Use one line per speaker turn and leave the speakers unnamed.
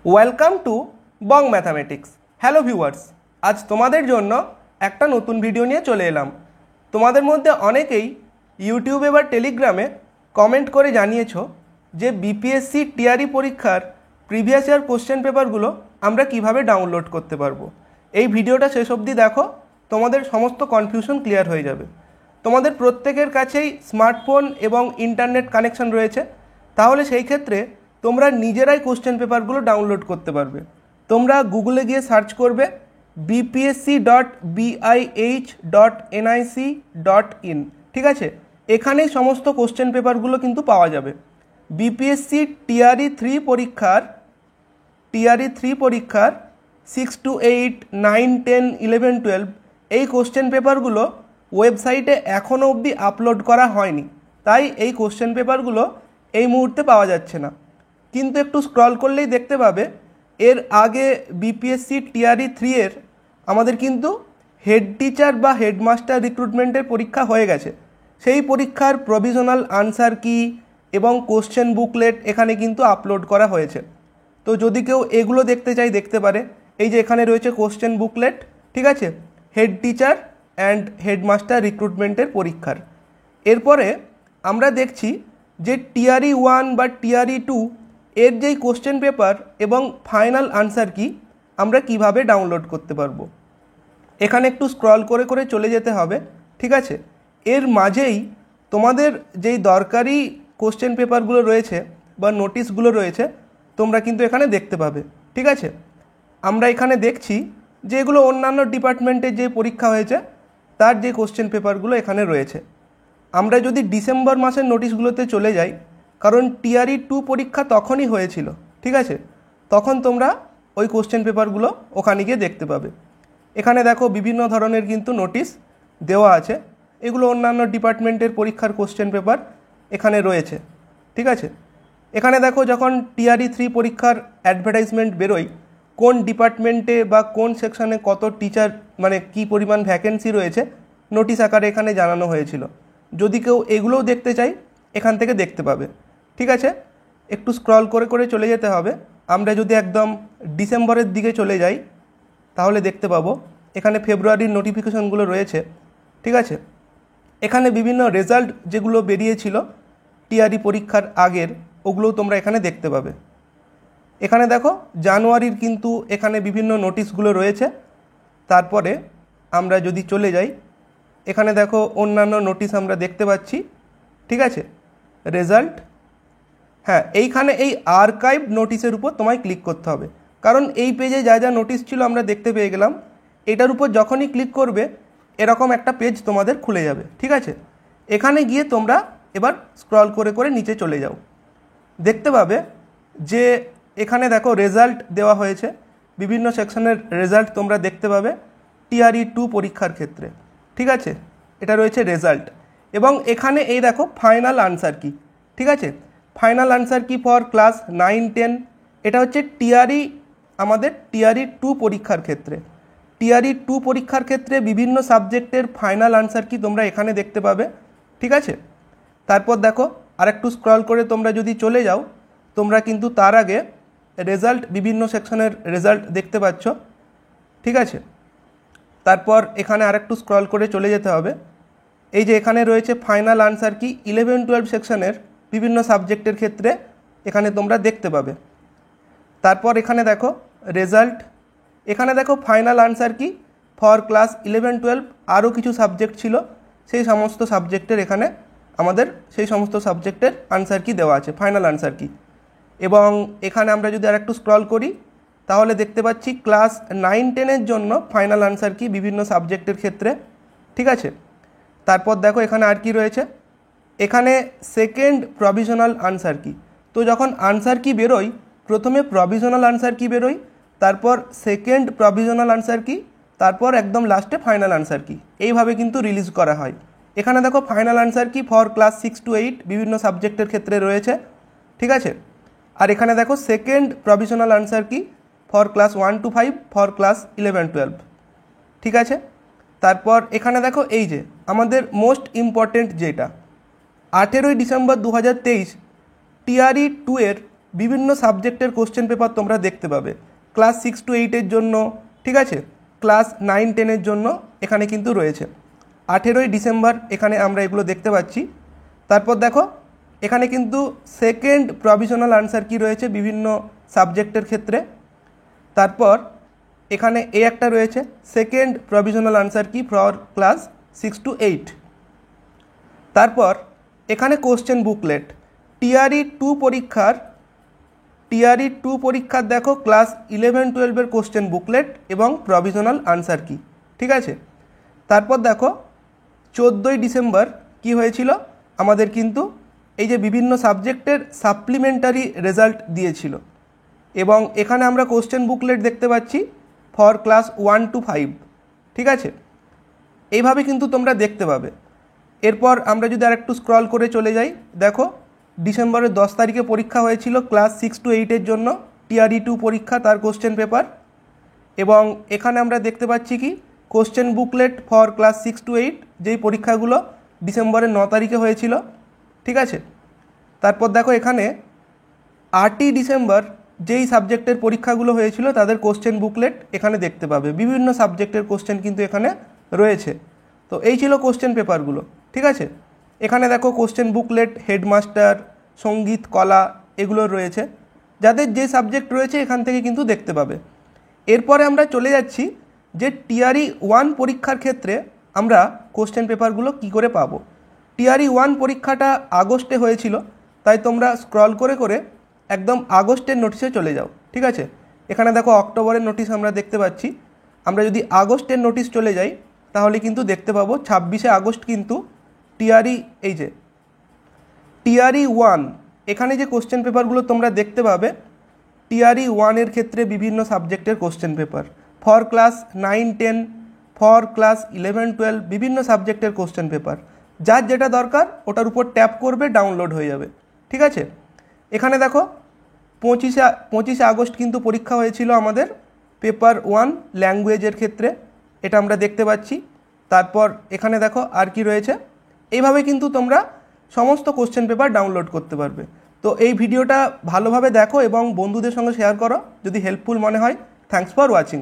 Welcome to Bong mathematics. Hello viewers, আজ তোমাদের জন্য একটা নতুন ভিডিও নিয়ে চলে এলাম। তোমাদের মধ্যে অনেকেই ইউটিউবে বা টেলিগ্রামে কমেন্ট করে জানিয়েছো যে বিপিএসসি টিআরই পরীক্ষার প্রিভিয়াস ইয়ার কোশ্চেন পেপারগুলো আমরা কিভাবে ডাউনলোড করতে পারবো। এই ভিডিওটা শেষ অবধি দেখো, তোমাদের সমস্ত কনফিউশন ক্লিয়ার হয়ে যাবে। তোমাদের প্রত্যেকের কাছেই স্মার্টফোন এবং ইন্টারনেট কানেকশন রয়েছে, তাহলে সেই ক্ষেত্রে তোমরা নিজেরাই কোশ্চেন পেপারগুলো ডাউনলোড করতে পারবে। তোমরা গুগলে গিয়ে সার্চ করবে bpsc.bih.nic.in, ঠিক আছে? এখানেই সমস্ত কোশ্চেন পেপারগুলো কিন্তু পাওয়া যাবে। বিপিএসসি টিআরই 3 পরীক্ষার 6 to 8, 9, 10, 11, 12 এই কোশ্চেন পেপারগুলো ওয়েবসাইটে এখনও অবধি আপলোড করা হয়নি, তাই এই কোশ্চেন পেপারগুলো এই মুহূর্তে পাওয়া যাচ্ছে না। কিন্তু একটু স্ক্রল করলেই দেখতে পাবে এর আগে বিপিএসসি টিআরই 3 এর আমাদের কিন্তু হেড টিচার বা হেডমাস্টার রিক্রুটমেন্টের পরীক্ষা হয়ে গেছে। সেই পরীক্ষার প্রভিশনাল আনসার কি এবং কোশ্চেন বুকলেট এখানে কিন্তু আপলোড করা হয়েছে। তো যদি কেউ এগুলো দেখতে চাই দেখতে পারে। এই যে এখানে রয়েছে কোশ্চেন বুকলেট, ঠিক আছে, হেড টিচার অ্যান্ড হেডমাস্টার রিক্রুটমেন্টের পরীক্ষার। এরপরে আমরা দেখছি যে টিআরই 1 বা টিআরই 2 এর যেই কোশ্চেন পেপার এবং ফাইনাল আনসার কি আমরা কিভাবে ডাউনলোড করতে পারবো। এখানে একটু স্ক্রল করে করে চলে যেতে হবে, ঠিক আছে। এর মাঝেই তোমাদের যেই দরকারি কোশ্চেন পেপারগুলো রয়েছে বা নোটিশগুলো রয়েছে তোমরা কিন্তু এখানে দেখতে পাবে, ঠিক আছে। আমরা এখানে দেখছি যে এগুলো অন্যান্য ডিপার্টমেন্টের যে পরীক্ষা হয়েছে তার যে কোশ্চেন পেপারগুলো এখানে রয়েছে। আমরা যদি ডিসেম্বর মাসের নোটিশগুলোতে চলে যাই, কারণ টিআরই 2 পরীক্ষা তখনই হয়েছিল, ঠিক আছে, তখন তোমরা ওই কোশ্চেন পেপারগুলো ওখানে গিয়ে দেখতে পাবে। এখানে দেখো বিভিন্ন ধরনের কিন্তু নোটিশ দেওয়া আছে, এগুলো অন্যান্য ডিপার্টমেন্টের পরীক্ষার কোশ্চেন পেপার এখানে রয়েছে, ঠিক আছে। এখানে দেখো যখন টিআরই 3 পরীক্ষার অ্যাডভার্টাইজমেন্ট বেরোয়, কোন ডিপার্টমেন্টে বা কোন সেকশনে কত টিচার মানে কি পরিমাণ ভ্যাকেন্সি রয়েছে নোটিশ আকারে এখানে জানানো হয়েছিল। যদি কেউ এগুলোও দেখতে চাই এখান থেকে দেখতে পাবে, ঠিক আছে। একটু স্ক্রল করে করে চলে যেতে হবে। আমরা যদি একদম ডিসেম্বরের দিকে চলে যাই তাহলে দেখতে পাবো এখানে ফেব্রুয়ারির নোটিফিকেশনগুলো রয়েছে, ঠিক আছে। এখানে বিভিন্ন রেজাল্ট যেগুলো বেরিয়েছিল টিআরই পরীক্ষার আগের, ওগুলোও তোমরা এখানে দেখতে পাবে। এখানে দেখো জানুয়ারির কিন্তু এখানে বিভিন্ন নোটিশগুলো রয়েছে। তারপরে আমরা যদি চলে যাই এখানে দেখো অন্যান্য নোটিশ আমরা দেখতে পাচ্ছি, ঠিক আছে। রেজাল্ট, হ্যাঁ, এইখানে এই আর্কাইভ নোটিশের উপর তোমায় ক্লিক করতে হবে, কারণ এই পেজে যা যা নোটিশ ছিল আমরা দেখতে পেয়ে গেলাম। এটার উপর যখনই ক্লিক করবে এরকম একটা পেজ তোমাদের খুলে যাবে, ঠিক আছে। এখানে গিয়ে তোমরা এবার স্ক্রল করে করে নিচে চলে যাও, দেখতে পাবে যে এখানে দেখো রেজাল্ট দেওয়া হয়েছে, বিভিন্ন সেকশনের রেজাল্ট তোমরা দেখতে পাবে টিআরই 2 পরীক্ষার ক্ষেত্রে, ঠিক আছে। এটা রয়েছে রেজাল্ট এবং এখানে এই দেখো ফাইনাল আনসার কি, ঠিক আছে। ফাইনাল আনসার কি ফর ক্লাস 9, 10, এটা হচ্ছে টিআরই আমাদের টিআরই 2 পরীক্ষার ক্ষেত্রে। টিআরই 2 পরীক্ষার ক্ষেত্রে বিভিন্ন সাবজেক্টের ফাইনাল আনসার কি তোমরা এখানে দেখতে পাবে, ঠিক আছে। তারপর দেখো আরেকটু স্ক্রল করে তোমরা যদি চলে যাও তোমরা কিন্তু তার আগে রেজাল্ট, বিভিন্ন সেকশনের রেজাল্ট দেখতে পাচ্ছ, ঠিক আছে। তারপর এখানে আরেকটু স্ক্রল করে চলে যেতে হবে। এই যে এখানে রয়েছে ফাইনাল আনসার কি 11, 12 সেকশনের বিভিন্ন সাবজেক্টের ক্ষেত্রে এখানে তোমরা দেখতে পাবে। তারপর এখানে দেখো রেজাল্ট, এখানে দেখো ফাইনাল আনসার কি ফর ক্লাস 11, 12 আরও কিছু সাবজেক্ট ছিল, সেই সমস্ত সাবজেক্টের এখানে আমাদের সেই সমস্ত সাবজেক্টের আনসার কি দেওয়া আছে, ফাইনাল আনসার কি। এবং এখানে আমরা যদি আরেকটু স্ক্রল করি তাহলে দেখতে পাচ্ছি ক্লাস 9, 10-এর জন্য ফাইনাল আনসার কি বিভিন্ন সাবজেক্টের ক্ষেত্রে, ঠিক আছে। তারপর দেখো এখানে আর কি রয়েছে, এখানে সেকেন্ড প্রভিশনাল আনসার কি। তো যখন আনসার কি বেরোয় প্রথমে প্রভিশনাল আনসার কি বেরোয়, তারপর সেকেন্ড প্রভিশনাল আনসার কি, তারপর একদম লাস্টে ফাইনাল আনসার কি, এইভাবে কিন্তু রিলিজ করা হয়। এখানে দেখো ফাইনাল আনসার কি ফর ক্লাস 6 to 8 বিভিন্ন সাবজেক্টের ক্ষেত্রে রয়েছে, ঠিক আছে। আর এখানে দেখো সেকেন্ড প্রভিশনাল আনসার কি for class 1 to 5 for class 11, 12, ঠিক আছে। তারপর এখানে দেখো এই যে আমাদের মোস্ট ইম্পর্টেন্ট যেটা 18 ডিসেম্বর 2023 টিআরই 2 এর বিভিন্ন সাবজেক্টের কোশ্চেন পেপার তোমরা দেখতে পাবে। ক্লাস 6 to 8-এর জন্য, ঠিক আছে, ক্লাস 9-10-এর জন্য এখানে কিন্তু রয়েছে। 18ই ডিসেম্বর এখানে আমরা এগুলো দেখতে পাচ্ছি। তারপর দেখো এখানে কিন্তু সেকেন্ড প্রভিশনাল আনসার কি রয়েছে বিভিন্ন সাবজেক্টের ক্ষেত্রে। তারপর এখানে একটা রয়েছে সেকেন্ড প্রভিশনাল আনসার কি ফর ক্লাস 6 to 8। তারপর এখানে কোশ্চেন বুকলেট টিআরই 2 পরীক্ষার দেখো ক্লাস 11-12-এর কোশ্চেন বুকলেট এবং প্রভিশনাল আনসার কি, ঠিক আছে। তারপর দেখো 14ই ডিসেম্বর কি হয়েছিল, আমাদের কিন্তু এই যে বিভিন্ন সাবজেক্টের সাপ্লিমেন্টারি রেজাল্ট দিয়েছিল এবং এখানে আমরা কোশ্চেন বুকলেট দেখতে পাচ্ছি ফর ক্লাস 1 to 5, ঠিক আছে। এইভাবে কিন্তু তোমরা দেখতে পাবে। এরপর আমরা যদি আরেকটু স্ক্রল করে চলে যাই, দেখো ডিসেম্বরের 10 তারিখে পরীক্ষা হয়েছিল ক্লাস 6 to 8-এর জন্য টিআরই 2 পরীক্ষা, তার কোশ্চেন পেপার। এবং এখানে আমরা দেখতে পাচ্ছি কি question booklet for class 6 to 8, যেই পরীক্ষাগুলো ডিসেম্বরের 9 তারিখে হয়েছিল, ঠিক আছে। তারপর দেখো এখানে 8ই ডিসেম্বর যেই সাবজেক্টের পরীক্ষাগুলো হয়েছিল তাদের কোশ্চেন বুকলেট এখানে দেখতে পাবে। বিভিন্ন সাবজেক্টের কোশ্চেন কিন্তু এখানে রয়েছে। তো এই ছিল কোশ্চেন পেপারগুলো, ঠিক আছে। এখানে দেখো কোশ্চেন বুকলেট, হেডমাস্টার, সঙ্গীত, কলা এগুলো রয়েছে। যাদের যে সাবজেক্ট রয়েছে এখান থেকে কিন্তু দেখতে পাবে। এরপরে আমরা চলে যাচ্ছি যে টিআরই 1 পরীক্ষার ক্ষেত্রে আমরা কোশ্চেন পেপারগুলো কি করে পাবো। টিআরই 1 পরীক্ষাটা আগস্টে হয়েছিল, তাই তোমরা স্ক্রল করে করে একদম আগস্টের নোটিশে চলে যাও, ঠিক আছে। এখানে দেখো অক্টোবরের নোটিশ আমরা দেখতে পাচ্ছি। আমরা যদি আগস্টের নোটিশ চলে যাই তাহলে কিন্তু দেখতে পাবো 26শে আগস্ট কিন্তু টিআরই এই যে টিআরই 1 এখানে যে কোশ্চেন পেপারগুলো তোমরা দেখতে পাবে টিআরই 1-এর ক্ষেত্রে বিভিন্ন সাবজেক্টের question paper for class 9-10, for class 11-12 বিভিন্ন সাবজেক্টের কোশ্চেন পেপার। যার যেটা দরকার ওটার উপর ট্যাপ করবে, ডাউনলোড হয়ে যাবে, ঠিক আছে। এখানে দেখো 25শে আগস্ট কিন্তু পরীক্ষা হয়েছিল আমাদের পেপার 1 ল্যাঙ্গুয়েজের ক্ষেত্রে, এটা আমরা দেখতে পাচ্ছি। তারপর এখানে দেখো আর কি রয়েছে। এইভাবে কিন্তু তোমরা সমস্ত কোশ্চেন পেপার ডাউনলোড করতে পারবে। তো এই ভিডিওটা ভালোভাবে দেখো এবং বন্ধুদের সঙ্গে শেয়ার করো যদি হেল্পফুল মনে হয়। Thanks for watching.